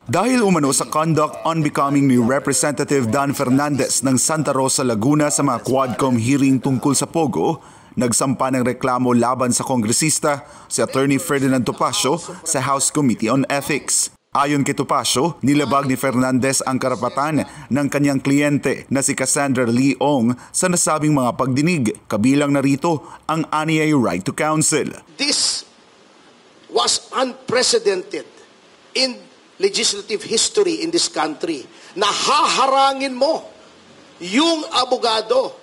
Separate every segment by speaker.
Speaker 1: Dahil umano sa conduct unbecoming ni Representative Dan Fernandez ng Santa Rosa, Laguna sa mga Quadcom hearing tungkol sa Pogo, nagsampa ng reklamo laban sa kongresista si Attorney Ferdinand Topacio sa House Committee on Ethics. Ayon kay Topacio, nilabag ni Fernandez ang karapatan ng kanyang kliyente na si Cassandra Leong sa nasabing mga pagdinig, kabilang narito ang ANIA right to counsel.
Speaker 2: This was unprecedented in legislative history in this country. Nahaharangin mo yung abogado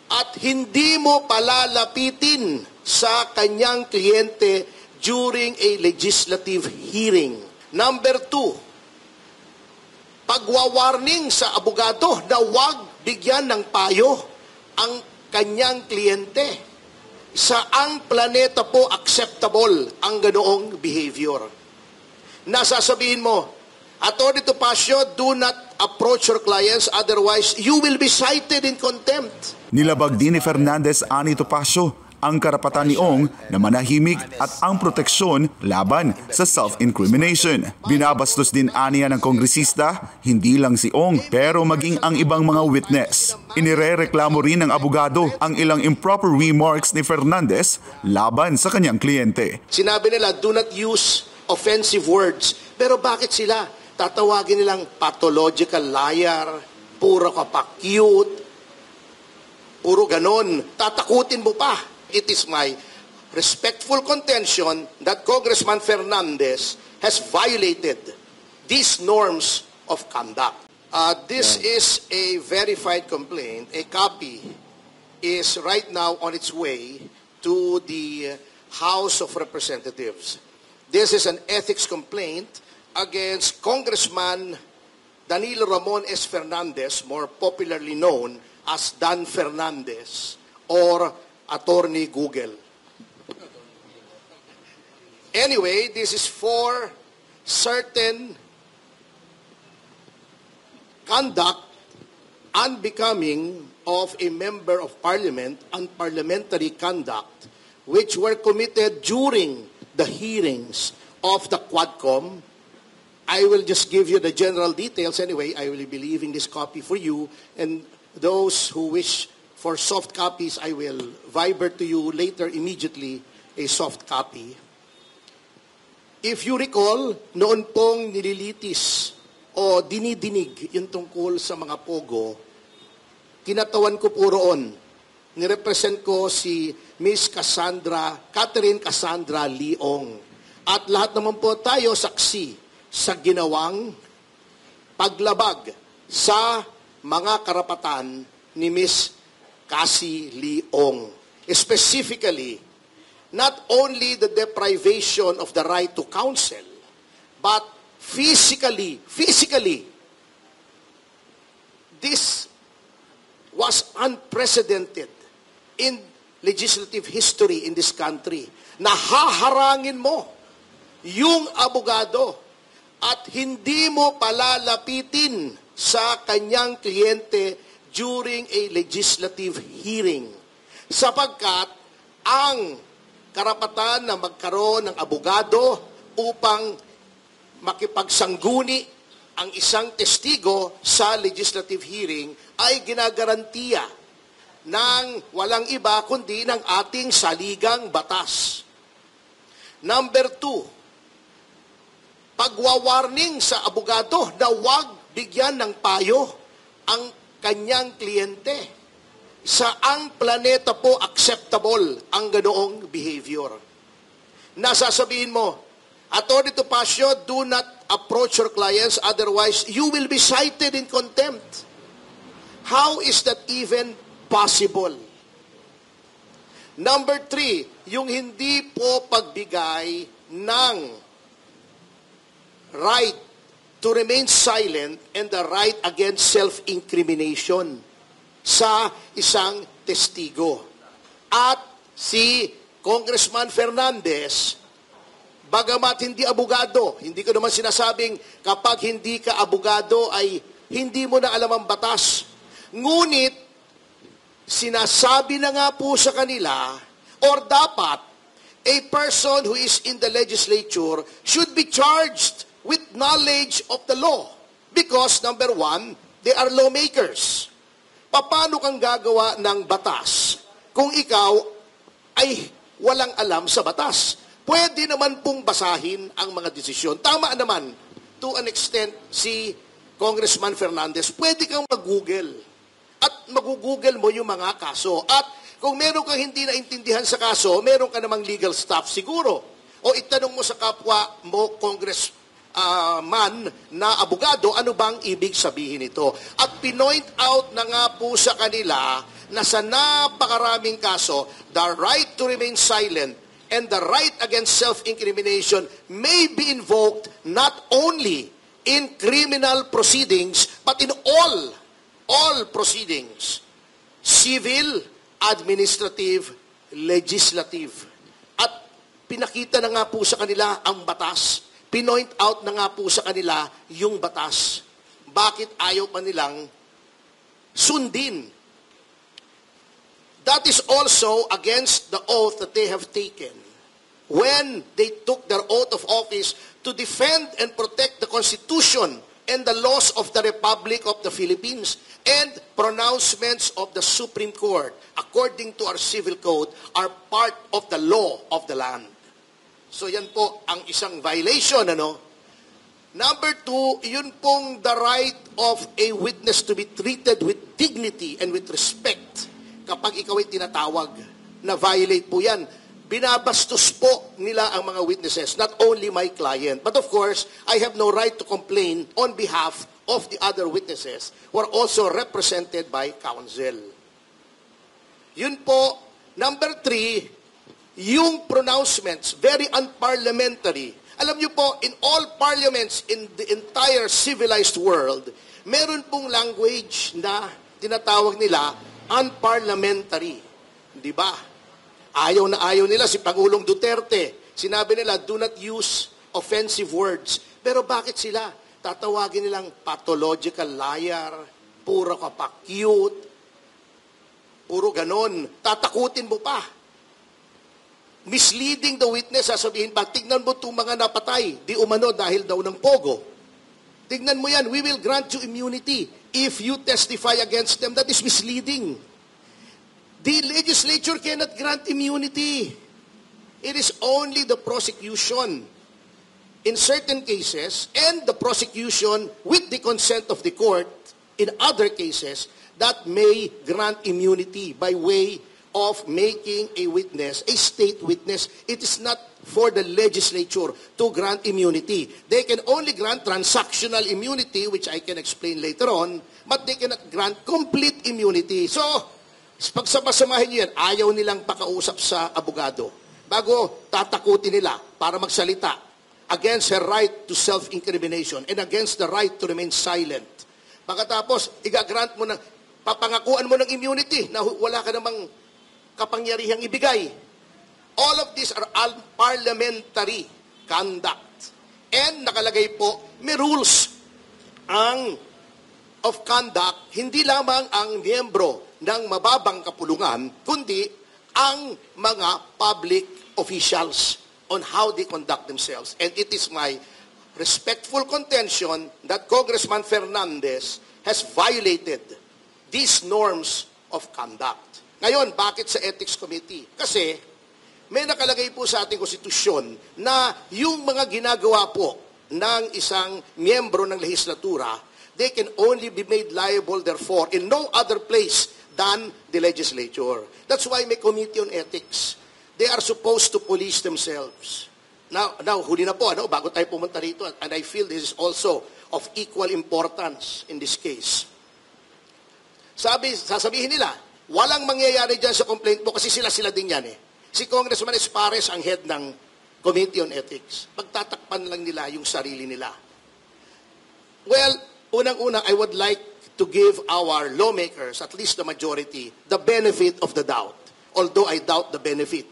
Speaker 2: at hindi mo palalapitin sa kanyang kliyente during a legislative hearing. Number 2, pagwawarning sa abogado na huwag bigyan ng payo ang kanyang kliyente. Saang planeta po acceptable ang ganoong behavior? Nasasabihin mo, Attorney Topacio, do not approach your clients, otherwise you will be cited in contempt.
Speaker 1: Nilabag din ni Fernandez ani Topacio ang karapatan ni Ong na manahimik at ang proteksyon laban sa self-incrimination. Binabastos din aniya ng kongresista, hindi lang si Ong pero maging ang ibang mga witness. Inirereklamo rin ng abogado ang ilang improper remarks ni Fernandez laban sa kanyang kliyente.
Speaker 2: Sinabi nila, do not use offensive words. Pero bakit sila tatawagin nilang pathological liar, puro ka pa cute, puro ganon, tatakutin mo pa? It is my respectful contention that Congressman Fernandez has violated these norms of conduct. This is a verified complaint. A copy is right now on its way to the House of Representatives. This is an ethics complaint against Congressman Danilo Ramon S. Fernandez, more popularly known as Dan Fernandez or Attorney Google. Anyway, this is for certain conduct unbecoming of a member of parliament, unparliamentary conduct, which were committed during the hearings of the Quadcom. I will just give you the general details anyway. I will be leaving this copy for you, and those who wish for soft copies, I will viber to you later immediately a soft copy. If you recall, noon pong nililitis o dinidinig yung tungkol sa mga pogo, kinatawan ko po roon. Nirepresent ko si Miss Catherine Cassandra Leong. At lahat naman po tayo saksi sa ginawang paglabag sa mga karapatan ni Miss Cassie Leong. Specifically, not only the deprivation of the right to counsel, but physically, this was unprecedented in legislative history in this country. Nahaharangin mo yung abogado at hindi mo palalapitin sa kanyang kliyente during a legislative hearing. Sapagkat ang karapatan na magkaroon ng abogado upang makipagsangguni ang isang testigo sa legislative hearing ay ginagarantiya ng walang iba kundi ng ating saligang batas. Number 2, pagwawarning sa abogado na huwag bigyan ng payo ang kanyang kliyente. Saang planeta po acceptable ang ganoong behavior? Nasasabihin mo, Attorney Topacio, do not approach your clients, otherwise you will be cited in contempt. How is that even possible? Number 3, yung hindi po pagbigay ng right to remain silent and the right against self-incrimination sa isang testigo. At si Congressman Fernandez, bagamat hindi abogado, hindi ko naman sinasabing kapag hindi ka abogado ay hindi mo na alam ang batas. Ngunit, sinasabi na nga po sa kanila, or dapat, a person who is in the legislature should be charged with knowledge of the law. Because, number one, they are lawmakers. Paano kang gagawa ng batas kung ikaw ay walang alam sa batas? Pwede naman pong basahin ang mga desisyon. Tama naman, to an extent, si Congressman Fernandez, pwede kang mag-Google. At mag-Google mo yung mga kaso. At kung meron kang hindi naintindihan sa kaso, meron ka namang legal staff siguro. O itanong mo sa kapwa mo, congressman na abogado, ano bang ibig sabihin nito? At pinoint out na nga po sa kanila na sa napakaraming kaso, the right to remain silent and the right against self-incrimination may be invoked not only in criminal proceedings, but in all proceedings, civil, administrative, legislative. At pinakita na nga po sa kanila ang batas. Pinoint out na nga po sa kanila yung batas. Bakit ayaw pa nilang sundin? That is also against the oath that they have taken when they took their oath of office to defend and protect the Constitution and the laws of the Republic of the Philippines and pronouncements of the Supreme Court, according to our civil code, are part of the law of the land. So yan po ang isang violation, ano? Number two, yun pong the right of a witness to be treated with dignity and with respect. Kapag ikaw ay tinatawag, na violate po yan. Binabastos po nila ang mga witnesses, not only my client. But of course, I have no right to complain on behalf of the other witnesses who are also represented by counsel. Yun po. Number three, yung pronouncements, very unparliamentary. Alam niyo po, in all parliaments in the entire civilized world, meron pong language na tinatawag nila unparliamentary. Di ba? Ayaw na ayaw nila si Pangulong Duterte. Sinabi nila, do not use offensive words. Pero bakit sila? Tatawagin nilang pathological liar, puro ka pa cute, puro ganon. Tatakutin mo pa. Misleading the witness, sasabihin pa, tignan mo itong mga napatay, di umano dahil daw ng pogo. Tignan mo yan, we will grant you immunity if you testify against them. That is misleading. The legislature cannot grant immunity. It is only the prosecution in certain cases and the prosecution with the consent of the court in other cases that may grant immunity by way of making a witness, a state witness. It is not for the legislature to grant immunity. They can only grant transactional immunity, which I can explain later on, but they cannot grant complete immunity. So, pag samasamahin nyo yan, ayaw nilang pakausap sa abogado bago tatakutin nila para magsalita against her right to self-incrimination and against the right to remain silent. Pagkatapos, igagrant mo ng, papangakuan mo ng immunity na wala ka namang kapangyarihang ibigay. All of these are unparliamentary conduct. And nakalagay po, may rules of conduct, hindi lamang ang miyembro ng mababang kapulungan, kundi ang mga public officials on how they conduct themselves. And it is my respectful contention that Congressman Fernandez has violated these norms of conduct. Ngayon, bakit sa Ethics Committee? Kasi may nakalagay po sa ating konstitusyon na yung mga ginagawa po ng isang miyembro ng lehislatura, they can only be made liable, therefore, in no other place than the legislature. That's why may committee on ethics. They are supposed to police themselves. Now huli na po, bago tayo pumunta rito, and I feel this is also of equal importance in this case. Sasabihin nila, walang mangyayari dyan sa complaint mo kasi sila din yan eh. Si Congressman Espares ang head ng Committee on Ethics. Pagtatakpan lang nila yung sarili nila. Well, unang-una, I would like to give our lawmakers, at least the majority, the benefit of the doubt. Although I doubt the benefit.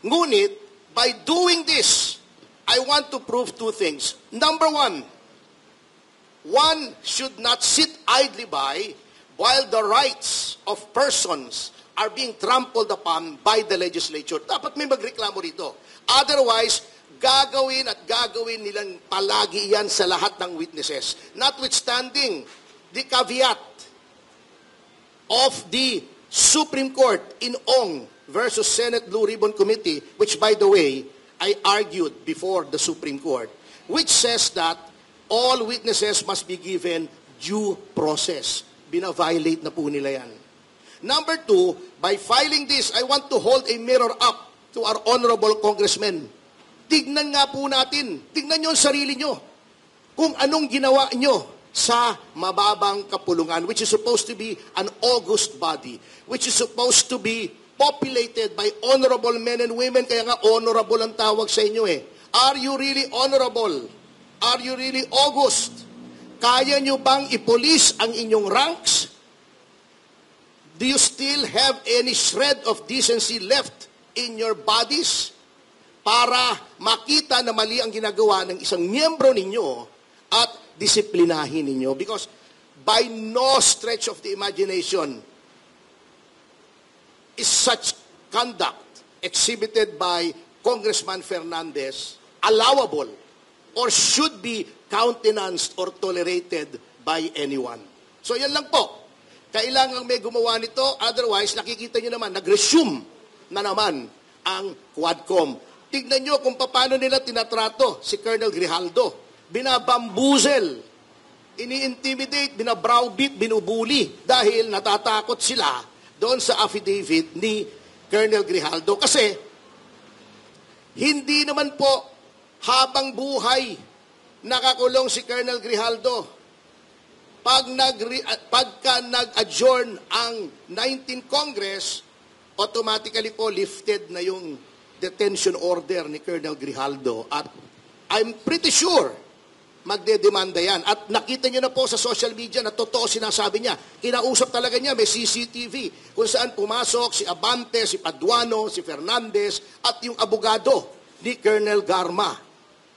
Speaker 2: Ngunit, by doing this, I want to prove two things. Number one should not sit idly by while the rights of persons are being trampled upon by the legislature. Dapat may magreklamo rito. Otherwise, gagawin at gagawin nilang palagi yan sa lahat ng witnesses. Notwithstanding the caveat of the Supreme Court in Ong versus Senate Blue Ribbon Committee, which by the way, I argued before the Supreme Court, which says that all witnesses must be given due process. Bina-violate na po nila yan. Number two, by filing this, I want to hold a mirror up to our honorable congressmen. Tignan nga po natin, tignan nyo ang sarili nyo, kung anong ginawa nyo sa mababang kapulungan, which is supposed to be an august body, which is supposed to be populated by honorable men and women, kaya nga honorable ang tawag sa inyo eh. Are you really honorable? Are you really august? Kaya nyo bang ipolis ang inyong ranks? Do you still have any shred of decency left in your bodies para makita na mali ang ginagawa ng isang miyembro ninyo at disiplinahin ninyo? Because by no stretch of the imagination is such conduct exhibited by Congressman Fernandez allowable or should be countenanced or tolerated by anyone. So yan lang po. Kailangang may gumawa nito, otherwise nakikita nyo naman, nag-resume na naman ang Quadcom. Tignan nyo kung paano nila tinatrato si Colonel Grijaldo. Binabambuzel, ini-intimidate, binabrowbeat, binubuli dahil natatakot sila doon sa affidavit ni Colonel Grijaldo. Kasi hindi naman po habang buhay nakakulong si Colonel Grijaldo. Pagka nag-adjourn ang 19th Congress, automatically po lifted na yung detention order ni Colonel Grijaldo. At I'm pretty sure magdedemanda yan. At nakita nyo na po sa social media na totoo sinasabi niya. Kinausap talaga niya, may CCTV kung saan pumasok si Abante, si Paduano, si Fernandez at yung abogado ni Colonel Garma.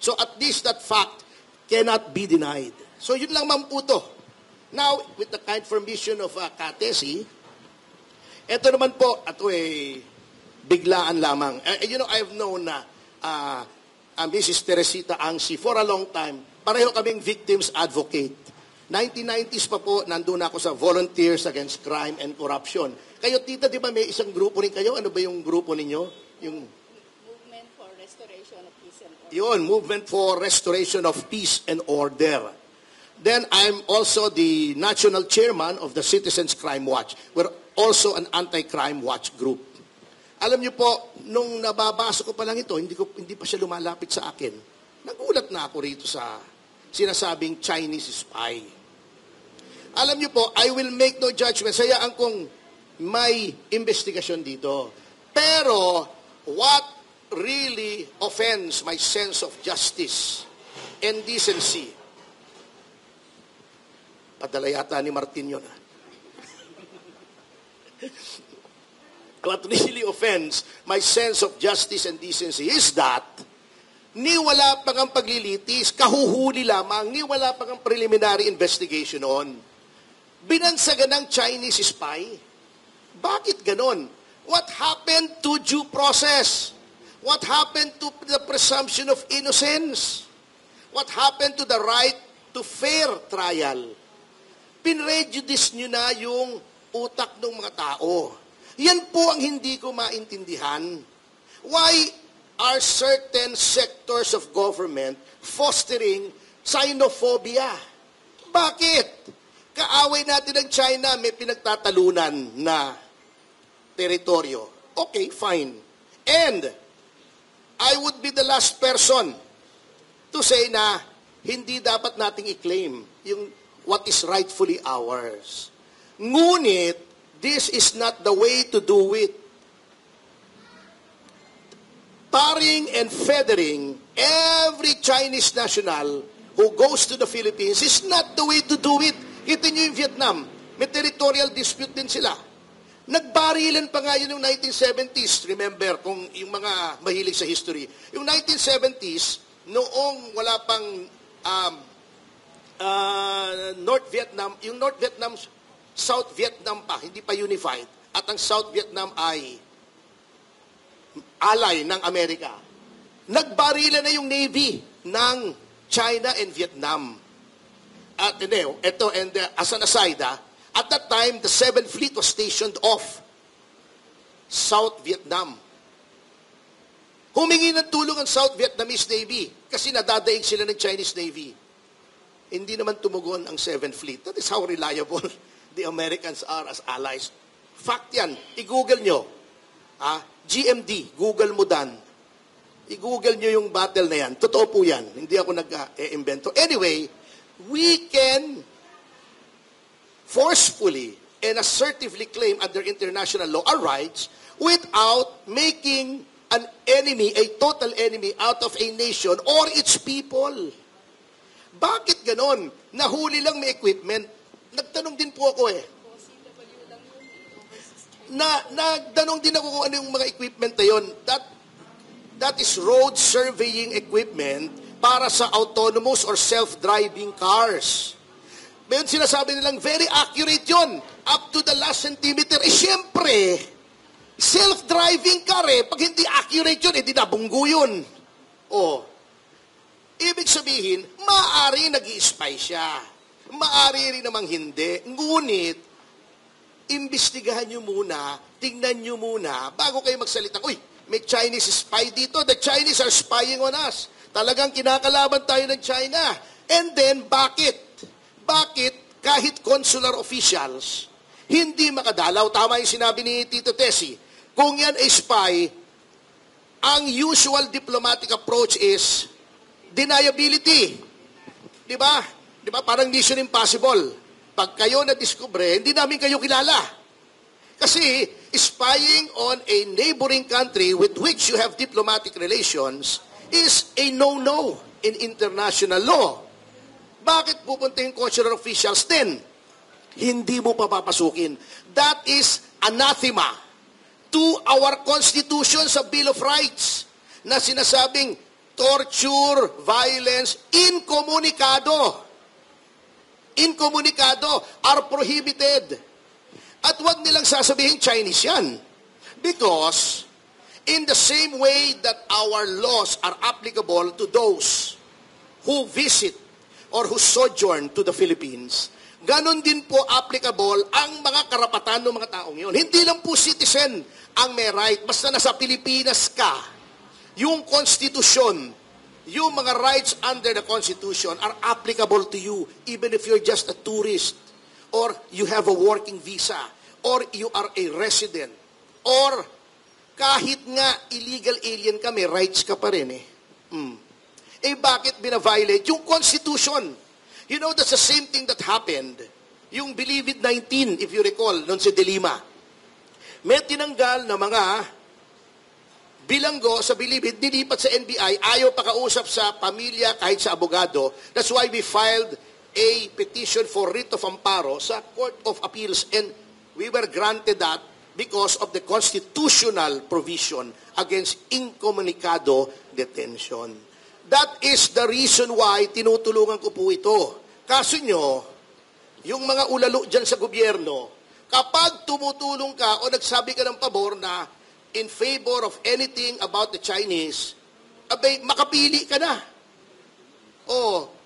Speaker 2: So at least that fact cannot be denied. So yun lang ma'am po to. Now, with the kind permission of Katesi, ito naman po, ito biglaan lamang. I've known Mrs. Teresita Angsi for a long time. Pareho kaming victims advocate. 1990s pa po, nandun ako sa Volunteers Against Crime and Corruption. Kayo, tita, di ba may isang grupo rin kayo? Ano ba yung grupo ninyo? Yung
Speaker 3: Movement for Restoration of Peace and Order.
Speaker 2: Yun, Movement for Restoration of Peace and Order. Then I'm also the national chairman of the Citizens Crime Watch. We're also an anti-crime watch group. Alam niyo po, nung nababasa ko pa lang ito, hindi pa siya lumalapit sa akin. Nagulat na ako rito sa sinasabing Chinese spy. Alam niyo po, I will make no judgment. Sayaan kong may investigasyon dito. Pero, what really offends my sense of justice and decency? Padala yata ni Martin yun. What really offends my sense of justice and decency is that ni wala pang ang paglilitis, kahuhuli lamang, ni wala pang ang preliminary investigation on. Binansagan ng Chinese spy. Bakit ganon? What happened to due process? What happened to the presumption of innocence? What happened to the right to fair trial? Pinrejudice nyo na yung utak ng mga tao. Yan po ang hindi ko maintindihan. Why are certain sectors of government fostering xenophobia? Bakit? Kaaway natin ng China, may pinagtatalunan na teritoryo. Okay, fine. And I would be the last person to say na hindi dapat nating i-claim yung what is rightfully ours. Ngunit, this is not the way to do it. Tarring and feathering every Chinese national who goes to the Philippines is not the way to do it. Kita nyo yung Vietnam, may territorial dispute din sila. Nagbarilan pa nga yun yung 1970s. Remember, kung yung mga mahilig sa history. Yung 1970s, noong wala pang North Vietnam, yung North Vietnam, South Vietnam pa, hindi pa unified. At ang South Vietnam ay ally ng Amerika. Nagbarila na yung Navy ng China and Vietnam. At ito, and as an aside, at that time, the 7th Fleet was stationed off South Vietnam. Humingi ng tulong ang South Vietnamese Navy kasi nadadaig sila ng Chinese Navy. Hindi naman tumugon ang 7th Fleet. That is how reliable the Americans are as allies. Fact yan. I-google nyo. GMD. Google mo dan. I-google nyo yung battle na yan. Totoo po yan. Hindi ako nag-invento. Anyway, we can forcefully and assertively claim under international law our rights without making an enemy, a total enemy out of a nation or its people. Bakit ganon? Nahuli lang may equipment. Nagtanong din po ako Nagtanong din ako kung ano yung mga equipment na yun. That is road surveying equipment para sa autonomous or self-driving cars. Ngayon sinasabi nilang very accurate yun. Up to the last centimeter. Siyempre, self-driving car pag hindi accurate yun, di nabunggo yun. Ibig sabihin, maaari nag-i-spy siya. Maaari rin namang hindi. Ngunit, imbestigahan nyo muna, tingnan nyo muna, bago kayo magsalita, uy, may Chinese spy dito. The Chinese are spying on us. Talagang kinakalaban tayo ng China. And then, bakit? Bakit kahit consular officials hindi makadalaw? Tama yung sinabi ni Tito Tessie. Kung yan ay spy, ang usual diplomatic approach is deniability. Di ba? Di ba? Parang Mission Impossible. Pag kayo na-discover, hindi namin kayo kilala. Kasi spying on a neighboring country with which you have diplomatic relations is a no-no in international law. Bakit pupunta yung consular officials din? Hindi mo papapasukin. That is anathema to our Constitution sa Bill of Rights na sinasabing torture, violence, incommunicado are prohibited. At wag nilang sasabihin Chinese yan. Because in the same way that our laws are applicable to those who visit or who sojourn to the Philippines, ganon din po applicable ang mga karapatan ng mga taong yun. Hindi lang po citizen ang may right. Basta nasa Pilipinas ka, yung konstitusyon, yung mga rights under the Constitution are applicable to you even if you're just a tourist or you have a working visa or you are a resident or kahit nga illegal alien ka, may rights ka pa rin bakit bina-violate? Yung Constitution. You know, that's the same thing that happened. Yung Believe It 19, if you recall, noon si De Lima. May tinanggal na mga bilanggo sa Believe It, nilipat sa NBI, ayaw pakausap sa pamilya kahit sa abogado. That's why we filed a petition for writ of amparo sa Court of Appeals and we were granted that because of the constitutional provision against incommunicado detention. That is the reason why tinutulungan ko po ito. Kaso nyo, yung mga ulalo dyan sa gobyerno, kapag tumutulong ka o nagsabi ka ng pabor na in favor of anything about the Chinese, abay, makapili ka na.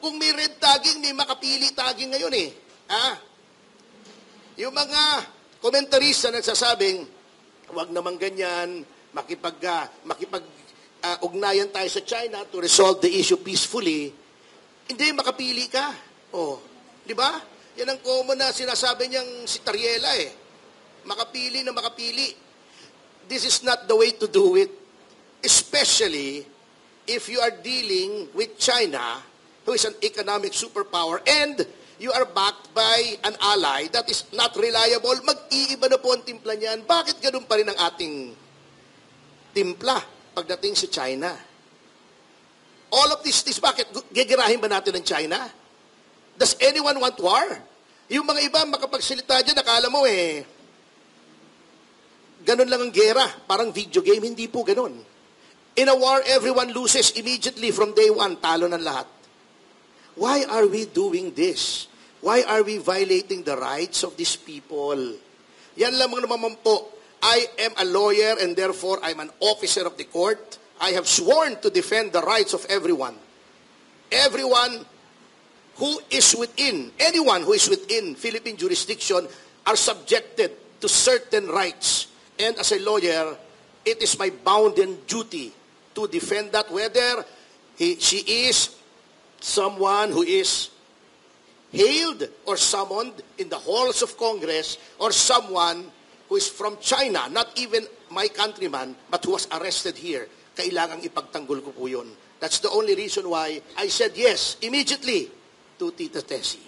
Speaker 2: Kung may red tagging, may makapili tagging ngayon Yung mga komentarista nagsasabing, wag naman ganyan, ugnayan tayo sa China to resolve the issue peacefully, hindi, makapili ka. Di ba? Yan ang common na sinasabi niyang si Tariela Makapili na makapili. This is not the way to do it. Especially if you are dealing with China, who is an economic superpower, and you are backed by an ally that is not reliable. Mag-iiba na po ang timpla niyan. Bakit ganun pa rin ang ating timpla pagdating sa China? All of this, bakit? Gigirahin ba natin ng China? Does anyone want war? Yung mga iba makapagsalita dyan, nakala mo ganun lang ang gera. Parang video game, hindi po ganun. In a war, everyone loses immediately from day one. Talo ng lahat. Why are we doing this? Why are we violating the rights of these people? Yan lamang naman po. I am a lawyer and therefore I'm an officer of the court. I have sworn to defend the rights of everyone. Everyone who is within, anyone who is within Philippine jurisdiction are subjected to certain rights. And as a lawyer, it is my bounden duty to defend that, whether she is someone who is hailed or summoned in the halls of Congress, or someone who is from China, not even my countryman, but who was arrested here. Kailangang ipagtanggol ko po yun. That's the only reason why I said yes immediately to Tita Tessie.